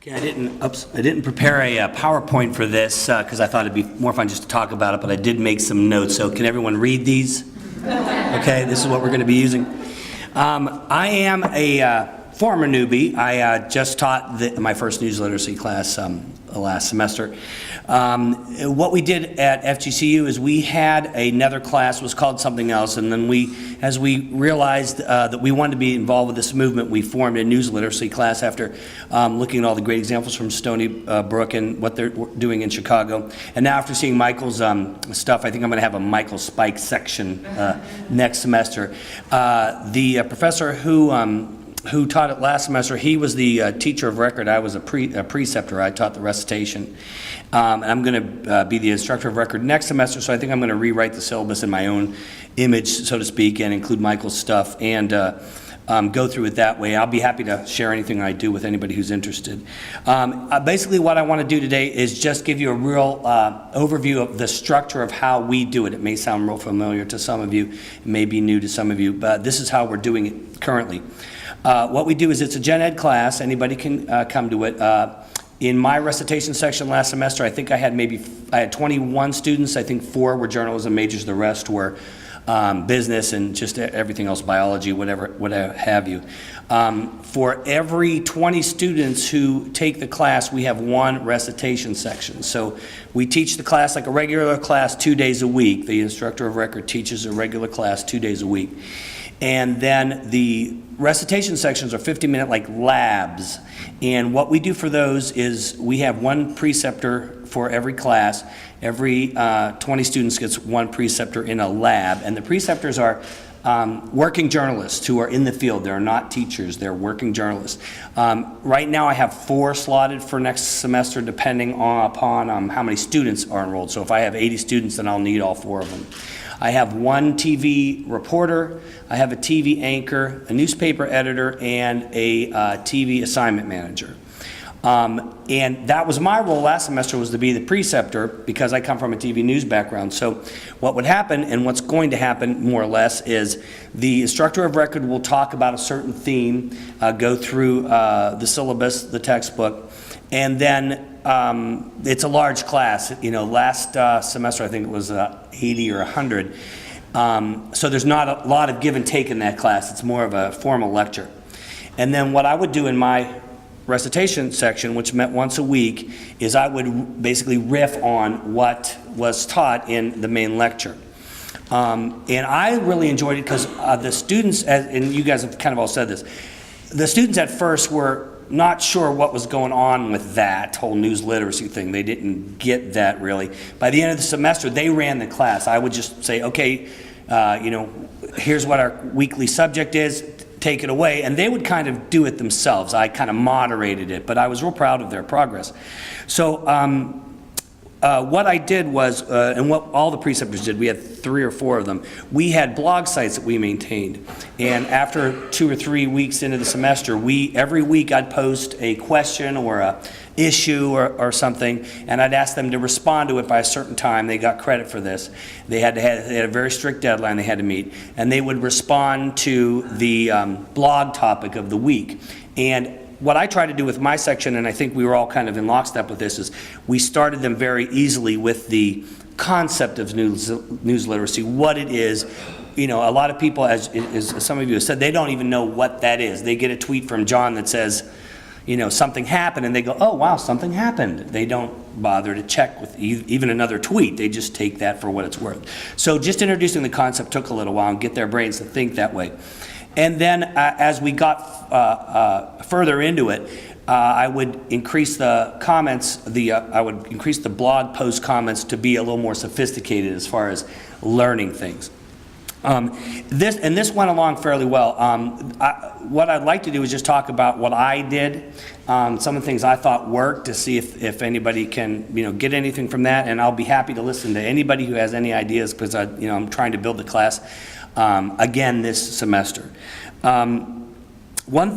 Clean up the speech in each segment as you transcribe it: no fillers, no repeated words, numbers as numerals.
Okay, I didn't prepare a PowerPoint for this because I thought it'd be more fun just to talk about it, but I did make some notes. So can everyone read these? Okay, this is what we're going to be using. I am a former newbie. I just taught my first news literacy class last semester. What we did at FGCU is we had another class, was called something else, and then as we realized that we wanted to be involved with this movement, we formed a news literacy class after looking at all the great examples from Stony Brook and what they're doing in Chicago. And now after seeing Michael's stuff, I think I'm going to have a Michael Spike section next semester. The professor who taught it last semester, he was the teacher of record. I was a preceptor. I taught the recitation. And I'm going to be the instructor of record next semester, so I think I'm going to rewrite the syllabus in my own image, so to speak, and include Michael's stuff and go through it that way. I'll be happy to share anything I do with anybody who's interested. Basically what I want to do today is just give you a real overview of the structure of how we do it. It may sound real familiar to some of you, it may be new to some of you, but this is how we're doing it currently. What we do is it's a gen ed class. Anybody can come to it. In my recitation section last semester, I think I had 21 students. I think 4 were journalism majors. The rest were business and just everything else, biology, whatever have you. For every 20 students who take the class, we have 1 recitation section. So we teach the class like a regular class 2 days a week. The instructor of record teaches a regular class 2 days a week. And then the recitation sections are 50-minute like labs. And what we do for those is we have 1 preceptor for every class. Every 20 students gets 1 preceptor in a lab. And the preceptors are working journalists who are in the field. They're not teachers, they're working journalists. Right now I have 4 slotted for next semester depending upon how many students are enrolled. So if I have 80 students, then I'll need all 4 of them. I have 1 TV reporter, I have a TV anchor, a newspaper editor, and a TV assignment manager. And that was my role last semester, was to be the preceptor because I come from a TV news background. So what would happen, and what's going to happen more or less, is the instructor of record will talk about a certain theme, go through the syllabus, the textbook, and then it's a large class. You know, last semester I think it was 80 or 100. So there's not a lot of give and take in that class. It's more of a formal lecture. And then what I would do in my recitation section, which met once a week, is I would basically riff on what was taught in the main lecture. And I really enjoyed it because the students, and you guys have kind of all said this, the students at first were not sure what was going on with that whole news literacy thing. They didn't get that really. By the end of the semester, they ran the class. I would just say, okay, you know, here's what our weekly subject is, take it away, and they would kind of do it themselves. I kind of moderated it, but I was real proud of their progress. So what I did was, and what all the preceptors did, we had 3 or 4 of them, we had blog sites that we maintained. And after 2 or 3 weeks into the semester, every week I'd post a question or a issue or something, and I'd ask them to respond to it by a certain time. They got credit for this. They had a very strict deadline they had to meet, and they would respond to the blog topic of the week. And what I try to do with my section, and I think we were all kind of in lockstep with this, is we started them very easily with the concept of news literacy, what it is. You know, a lot of people, as some of you have said, they don't even know what that is. They get a tweet from John that says, you know, something happened, and they go, oh wow, something happened. They don't bother to check with even another tweet. They just take that for what it's worth. So just introducing the concept took a little while and get their brains to think that way. And then as we got further into it, I would increase the comments, I would increase the blog post comments to be a little more sophisticated as far as learning things. This went along fairly well. What I'd like to do is just talk about what I did, some of the things I thought worked, to see if anybody can, you know, get anything from that, and I'll be happy to listen to anybody who has any ideas, because I'm trying to build the class again this semester. What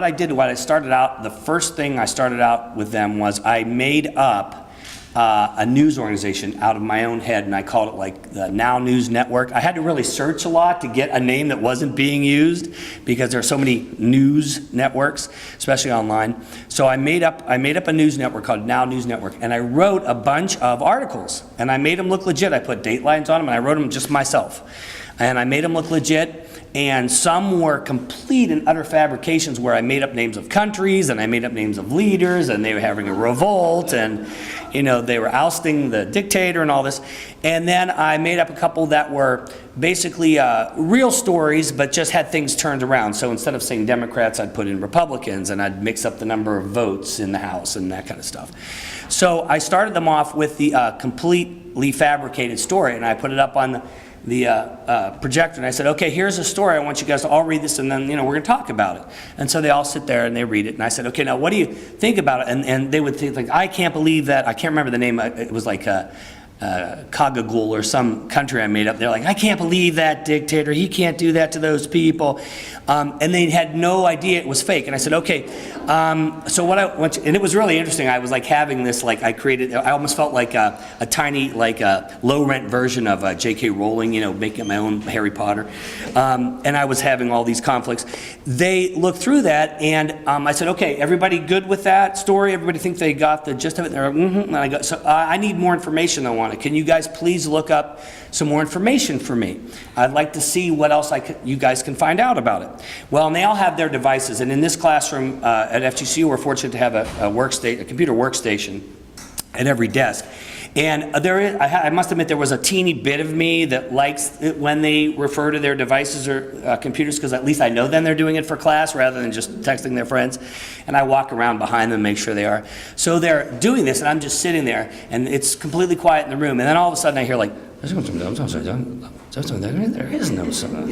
I started out, the first thing I started out with them was I made up a news organization out of my own head, and I called it like the Now News Network. I had to really search a lot to get a name that wasn't being used because there are so many news networks, especially online. So I made up a news network called Now News Network, and I wrote a bunch of articles, and I made them look legit. I put date lines on them, and I wrote them just myself. And I made them look legit. And some were complete and utter fabrications where I made up names of countries and I made up names of leaders and they were having a revolt and, you know, they were ousting the dictator and all this. And then I made up a couple that were basically real stories but just had things turned around. So instead of saying Democrats, I'd put in Republicans and I'd mix up the number of votes in the House and that kind of stuff. So I started them off with the completely fabricated story, and I put it up on the projector, and I said, okay, here's a story. I want you guys to all read this, and then, you know, we're going to talk about it. And so they all sit there and they read it, and I said, okay, now what do you think about it? And they would think, like, I can't believe that. I can't remember the name. It was like Kagagul or some country I made up. They're like, I can't believe that dictator. He can't do that to those people. And they had no idea it was fake. And I said, okay, so what I want you, and it was really interesting. I was like having this, like I almost felt like a tiny, like a low-rent version of J.K. Rowling, you know, making my own Harry Potter. And I was having all these conflicts. They looked through that, and I said, okay, everybody good with that story? Everybody think they got the gist of it? And they're like, mm-hmm. And I go, so I need more information though on it. Can you guys please look up some more information for me? I'd like to see what else you guys can find out about it. Well, and they all have their devices, and in this classroom at FGCU, we're fortunate to have a computer workstation at every desk. And I must admit, there was a teeny bit of me that likes it when they refer to their devices or computers, because at least I know then they're doing it for class rather than just texting their friends. And I walk around behind them, make sure they are. So they're doing this, and I'm just sitting there, and it's completely quiet in the room. And then all of a sudden I hear like, there is no sun.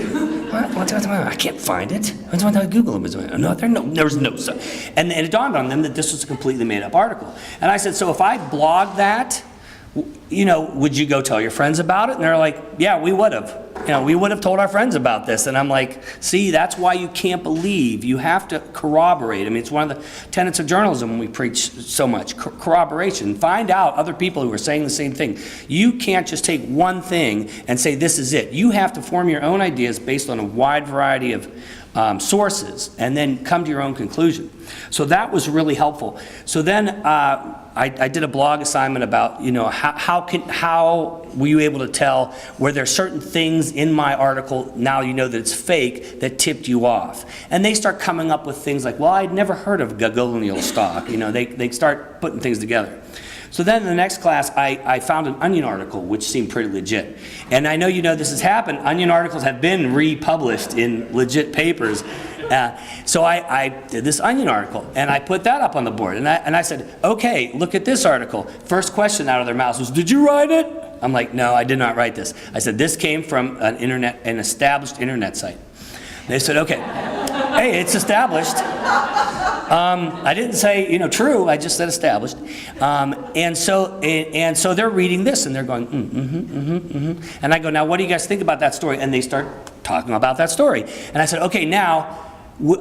What? I can't find it. Google them. No, there's no sun. And it dawned on them that this was a completely made up article. And I said, so if I blog that, you know, would you go tell your friends about it? And they're like, yeah, we would have. You know, we would have told our friends about this. And I'm like, see, that's why you can't believe. You have to corroborate. I mean, it's one of the tenets of journalism when we preach so much. Corroboration. Find out other people who are saying the same thing. You can't just take one thing and say this is it. You have to form your own ideas based on a wide variety of sources and then come to your own conclusion. So that was really helpful. So then I did a blog assignment about, you know, how were you able to tell, were there certain things in my article, now you know that it's fake, that tipped you off? And they start coming up with things like, well, I'd never heard of Gagolial stock. You know, they start putting things together. So then in the next class, I found an Onion article, which seemed pretty legit. And I know you know this has happened. Onion articles have been republished in legit papers. So I did this Onion article, and I put that up on the board. And I said, okay, look at this article. First question out of their mouths was, did you write it? I'm like, no, I did not write this. I said, this came from an established internet site. They said, okay, hey, it's established. I didn't say, you know, true, I just said established. And so they're reading this and they're going, And I go, now what do you guys think about that story? And they start talking about that story. And I said, okay, now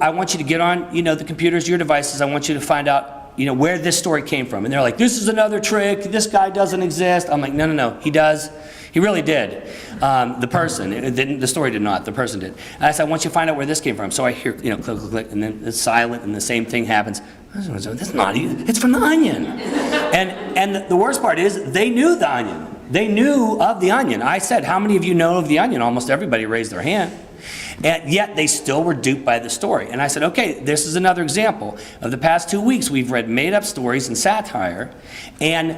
I want you to get on, you know, the computers, your devices. I want you to find out, you know, where this story came from. And they're like, this is another trick. This guy doesn't exist. I'm like, no, he does. He really did. The person, the story did not, the person did. And I said, I want you to find out where this came from. So I hear, you know, click, click, click, and then it's silent, and the same thing happens. That's not, it's from the Onion. And the worst part is, they knew the Onion. They knew of the Onion. I said, how many of you know of the Onion? Almost everybody raised their hand. And yet they still were duped by the story. And I said, okay, this is another example. Of the past 2 weeks, we've read made-up stories and satire, and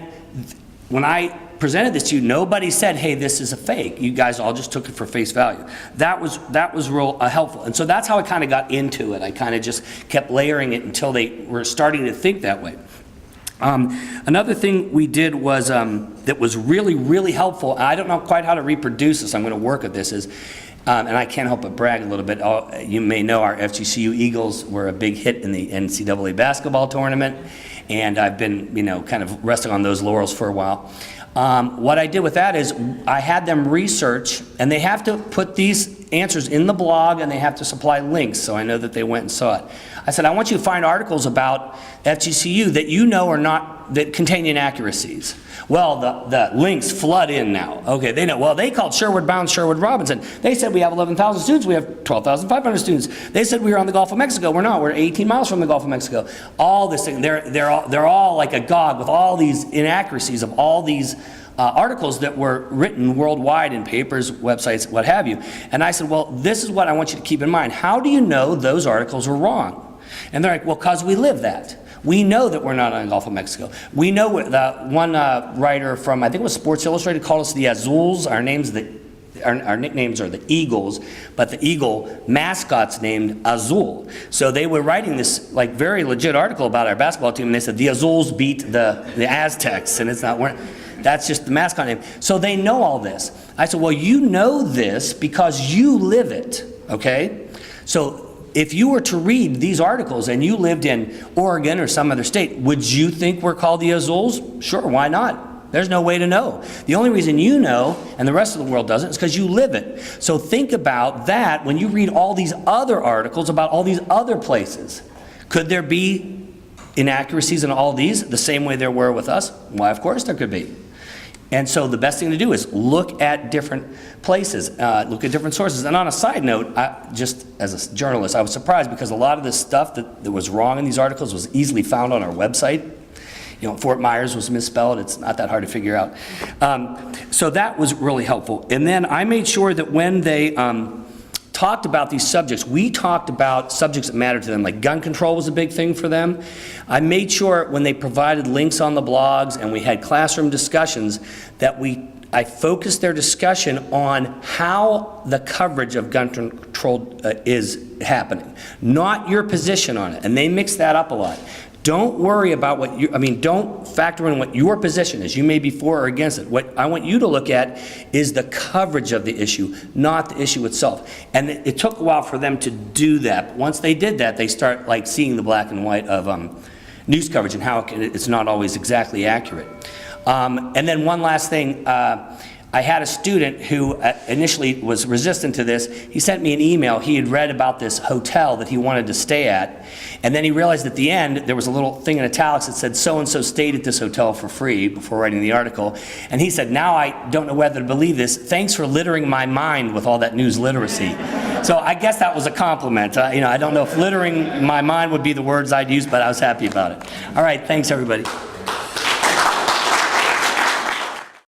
when I presented this to you, nobody said, hey, this is a fake. You guys all just took it for face value. That was real helpful. And so that's how I kind of got into it. I kind of just kept layering it until they were starting to think that way. Another thing we did was that was really, really helpful, and I don't know quite how to reproduce this, I'm going to work at this, is, and I can't help but brag a little bit. You may know our FGCU Eagles were a big hit in the NCAA basketball tournament, and I've been, you know, kind of resting on those laurels for a while. What I did with that is I had them research, and they have to put these answers in the blog, and they have to supply links, so I know that they went and saw it. I said, I want you to find articles about FGCU that you know are not, that contain inaccuracies. Well, the links flood in now. Okay, they know. Well, they called Sherwood Bound Sherwood Robinson. They said we have 11,000 students. We have 12,500 students. They said we were on the Gulf of Mexico. We're not. We're 18 miles from the Gulf of Mexico. All this thing. They're all like agog with all these inaccuracies of all these articles that were written worldwide in papers, websites, what have you. And I said, well, this is what I want you to keep in mind. How do you know those articles are wrong? And they're like, well, because we live that. We know that we're not on the Gulf of Mexico. We know what the one writer from, I think it was Sports Illustrated, called us the Azuls. Our nicknames are the Eagles, but the Eagle mascot's named Azul. So they were writing this like very legit article about our basketball team, and they said the Azuls beat the Aztecs, and it's not, that's just the mascot name. So they know all this. I said, well, you know this because you live it, okay? So if you were to read these articles and you lived in Oregon or some other state, would you think we're called the Azuls? Sure, why not? There's no way to know. The only reason you know and the rest of the world doesn't is because you live it. So think about that when you read all these other articles about all these other places. Could there be inaccuracies in all these the same way there were with us? Why, of course there could be. And so the best thing to do is look at different places, look at different sources. And on a side note, just as a journalist, I was surprised because a lot of this stuff that was wrong in these articles was easily found on our website. You know, Fort Myers was misspelled. It's not that hard to figure out. So that was really helpful. And then I made sure that when they talked about these subjects, we talked about subjects that mattered to them, like gun control was a big thing for them. I made sure when they provided links on the blogs and we had classroom discussions that I focused their discussion on how the coverage of gun control is happening, not your position on it. And they mix that up a lot. Don't worry about don't factor in what your position is. You may be for or against it. What I want you to look at is the coverage of the issue, not the issue itself. And it took a while for them to do that. But once they did that, they start like seeing the black and white of news coverage and how it's not always exactly accurate. And then one last thing, I had a student who initially was resistant to this. He sent me an email. He had read about this hotel that he wanted to stay at, and then he realized at the end there was a little thing in italics that said so-and-so stayed at this hotel for free before writing the article. And he said, now I don't know whether to believe this. Thanks for littering my mind with all that news literacy. So I guess that was a compliment. I don't know if littering my mind would be the words I'd use, but I was happy about it. All right, thanks everybody.